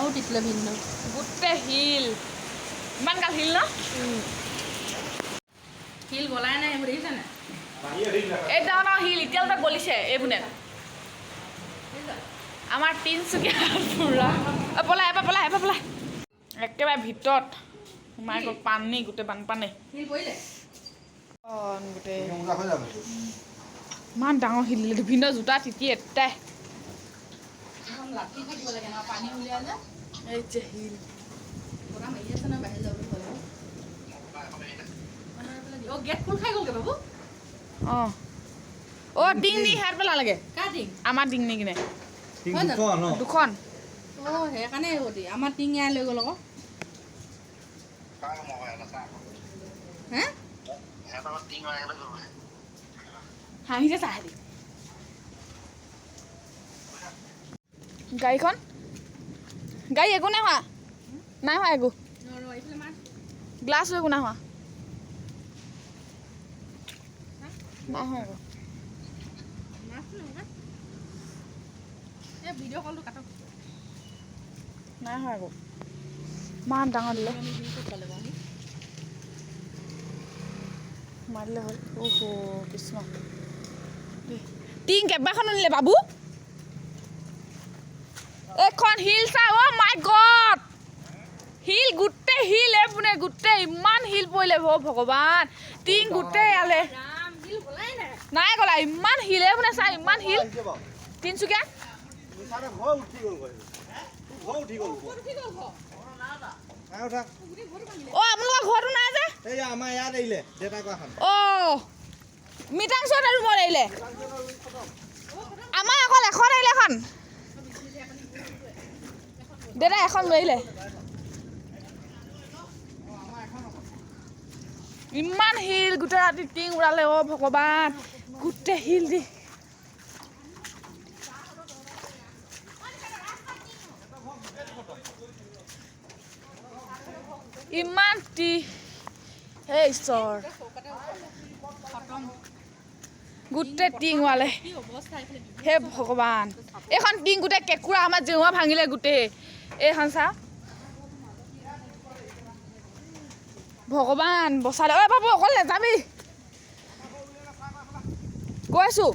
আৰু টিকলে ভিন্ন গোটেই হিল ইমান গাল হিল ন শিল গলাই নাই এইবোৰ দেখিছে নাই এই ডাঙৰ হিল এতিয়ালৈকে গলিছে এইবোনে আমাৰ তিনচুকীয়া পুৰা পলাই এবাৰ পলাই একেবাৰে ভিতৰত সোমাই গ'ল পানী গোটেই বানপানী শিল পৰিলে গোটেই ইমান ডাঙৰ শিল দিলে ভিন্ন জোতা তিতি এটাই লাঠি থাকিব লাগে ন পানী উলিয়াই যে এই যে শিল বগা মাৰি আছে ন বাহিৰ যাবলৈ হ'ল অ গেট খোল খাই গ'লগে বাবু টিং নি হাত পেলা লাগে কাৰ টিং আমাৰ টিং নি কিনে দুখন সেইকাৰণে সতি আমাৰ টিং ইয়াই লৈ গ'ল আকৌ হে হাঁহিছে চাহ গাড়ীখন গাড়ী একো নাই হোৱা একো গ্লাছো একো নাই হোৱা একো ভিডিঅ' কলটো কাটক নাই হোৱা একো ইমান ডাঙৰ দিলে মাৰিলে হ'ল কৃষ্ণ টিং কেইবাখনো নিলে বাবু এখন শিল চা মাই গড শিল গোটেই শিল এইবোনে গোটেই ইমান শিল পৰিলে ভগৱান টিং গোটেই ইয়ালে নাই গলা ইমান শিল এইবোনে চা ইমান শিল তিনচুকীয়া আপোনালোকৰ ঘৰটো নাই যে মিটাংচত আৰু ৰুমত আহিলে আমাৰ অকল এখন আহিলে এখন দেউতা এখন লৈ আহিলে ইমান শিল গোটেই ৰাতি টিং উৰালে ভগৱান গোটেই শিল দি ইমান হে ঈশ্বৰ গোটেই টিং ওৱালে হে ভগৱান এইখন টিং গোটেই কেঁকুৰা আমাৰ জেওৰা ভাঙিলে গোটেই এইখন চা ভগৱান বচালে বাবু অকল নেযাবি গৈছো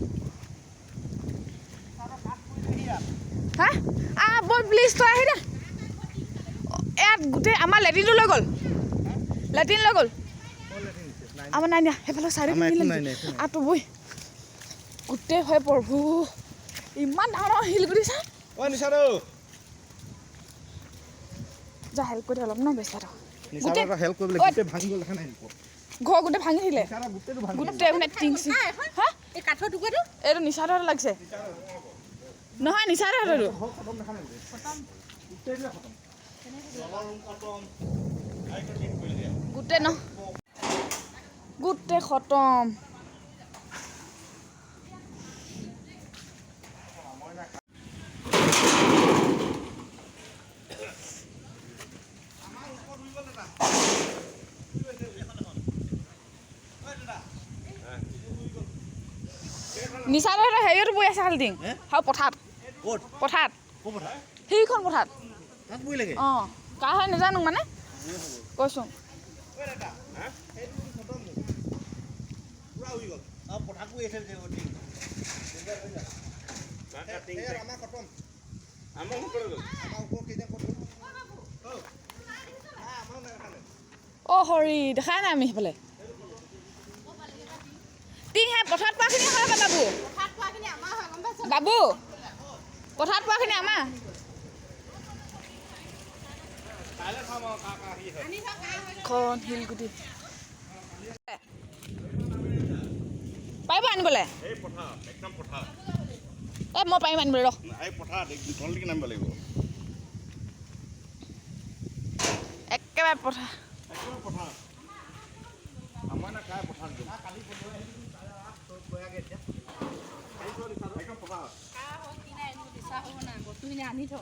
হা বল প্লিজ তই আহি দে ইয়াত গোটেই আমাৰ লেট্ৰিনটো লৈ গ'ল আমাৰ নাই নিয়া সেইফালে চাইডে আঁতো বৈ গোটেই হয় প্ৰভু ইমান ডাঙৰ শিলগুটি চা যা হেল্প কৰি অলপ ন বেচাটো ঘৰ গোটেই ভাঙি দিলে গোটেই মানে টিং চিং হা এই কাঠৰ টুকুৰাটো এইটো নিচাটো লাগিছে নহয় নিচাটো এইটো গোটেই ন গোটেই খতম নিচাটো হেৰিয়তো বৈ আছে খালি টিং পথাৰত সেইখন পথাৰত কাৰ হয় নাজানো মানে কৈছো হৰি দেখাই নাই আমি সেইফালে টিং হে পথাৰত পোৱাখিনি হয় বাবু পথাৰত পোৱাখিনি আমাৰ খন শিলগুটি পাৰিব আনিবলৈ মই পাৰিম আনিবলৈ একেবাৰে পথাৰ আনি থ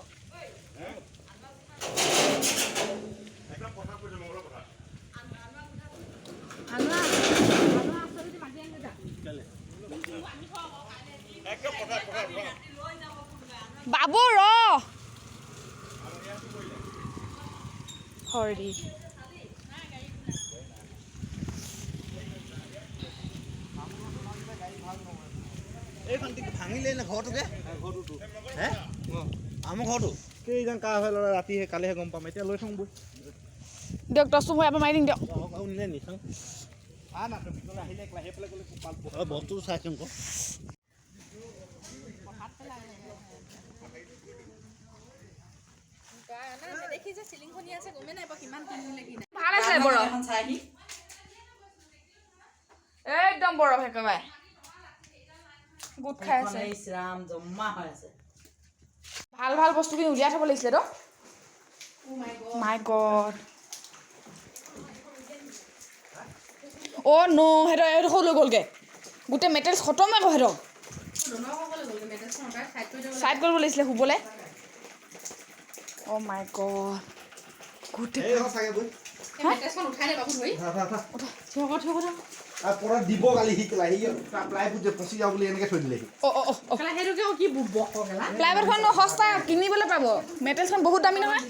বাবু ৰ হৰি ভাঙিলে নে ঘৰটোকে হে আমাৰ ঘৰটো কেইজন কাৰ হয় ল'ৰা ৰাতি কালিহে গম পাম এতিয়া লৈ থওঁ বৈ দিয়ক টচটো মই এবাৰ মাৰি দিম দিয়ক নিলে নিচাওঁ বস্তু চাইছোঁ আকৌ ভাল আছে বৰফ একদম বৰফ একেবাৰে গোট খাই আছে ভাল ভাল বস্তুখিনি উলিয়াই থ'ব লাগিছিলে তো মাই গড অ' ন' সিহঁতৰ এইডোখৰ লৈ গ'লগৈ গোটেই মেটেৰিয়েলছ খতম আকৌ সিহঁতক চাইড কৰিব লাগিছিলে শুবলৈ অ' মাই গড গোটেই দিব কালি পচি যাওঁ বুলি এনেকৈ থৈ দিলে প্লাইবোৰ্ডখন সস্তা কিনিবলৈ পাব মেটেৰিয়েলছখন বহুত দামী নহয়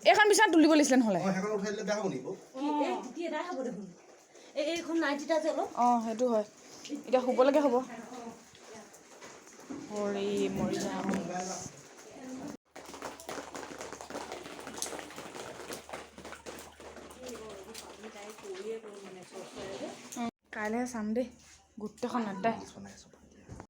এইখন বিচনাত তুলিব লাগিছিলে নহ'লে অঁ সেইটো হয় এতিয়া শুবলৈকে হ'ব হৰি মৰি যাম কাইলৈহে চাম দেই গোটেইখন নেদাই